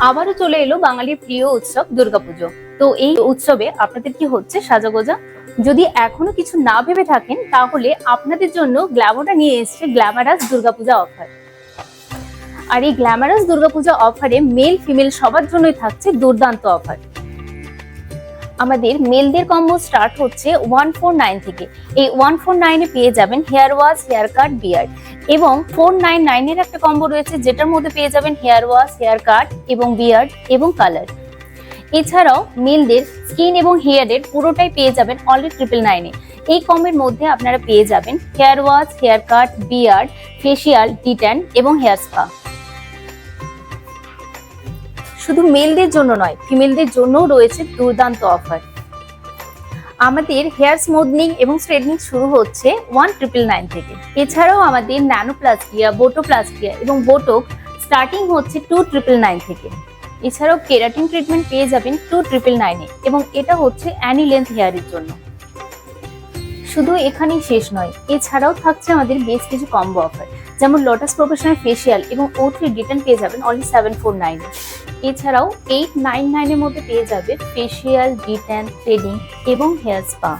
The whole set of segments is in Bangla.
আবারও চলে এলো বাঙালির প্রিয় উৎসব দুর্গাপুজো। তো এই উৎসবে আপনাদের কি হচ্ছে সাজাগোজা? যদি এখনো কিছু না ভেবে থাকেন তাহলে আপনাদের জন্য গ্ল্যামোরা নিয়ে এসেছে গ্ল্যামারাস দুর্গাপূজা অফার। আর এই গ্ল্যামারাস দুর্গাপূজা অফারে মেল ফিমেল সবার জন্যই থাকছে দুর্দান্ত অফার। আমাদের মেলদের কম্বো স্টার্ট হচ্ছে 149 থেকে। এই 149 এ পেয়ে যাবেন hair wash, hair cut, beard, এবং 499 এর একটা কম্বো রয়েছে যেটার মধ্যে পেয়ে যাবেন হেয়ার ওয়াশ, হেয়ার কাট এবং বিয়ার্ড এবং কালার। এছাড়াও মেলদের স্কিন এবং হেয়ারের পুরোটাই পেয়ে যাবেন অনলি 999 এ। এই কমের মধ্যে আপনারা পেয়ে যাবেন hair wash, hair cut, beard, facial, detan এবং হেয়ার স্পা। শুধু মেলদের জন্য নয়, ফিমেলদের জন্যও রয়েছে দুর্দান্ত অফার। আমাদের হেয়ার স্মুথনিং এবং স্ট্রেটনিং শুরু হচ্ছে 1999 থেকে। এছাড়াও আমাদের ন্যানোপ্লাস্টিয়া, বোটোপ্লাস্টিয়া এবং বোটক স্টার্টিং হচ্ছে 2999 থেকে। এছাড়াও কেরাটিন ট্রিটমেন্ট পেয়ে যাবেন 2999 এ, এবং এটা হচ্ছে অ্যানি লেন্থ হেয়ারের জন্য। শুধু এখানেই শেষ নয়, এছাড়াও থাকছে আমাদের বেশ কিছু কম্বো অফার, যেমন লোটাস প্রফেশনাল ফেসিয়াল এবং O3 ডিটেন পেয়ে যাবেন অনলি 749 এ। এছাড়াও 899 এর মধ্যে পেয়ে যাবে ফেসিয়াল, ডিটেন, থ্রেডিং এবং হেয়ার স্পা।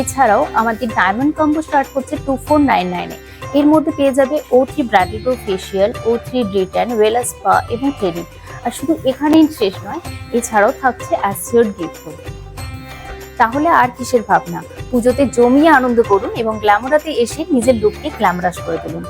এছাড়াও আমাদের ডায়মন্ড কম্বো স্টার্ট হচ্ছে 2499 এ। এর মধ্যে পেয়ে যাবে O3 ব্রাডিটো ফেসিয়াল, O3 ডিটেন, ওয়েলাস স্পা এবং থ্রেডিং। আর শুধু এখানেই শেষ নয়, এছাড়াও থাকছে অ্যাসিওর গিফট। তাহলে আর কিসের ভাবনা, পুজোতে জমিয়ে আনন্দ করুন এবং গ্ল্যামোরাতে এসে নিজের লুককে গ্ল্যামারাস করে তুলুন।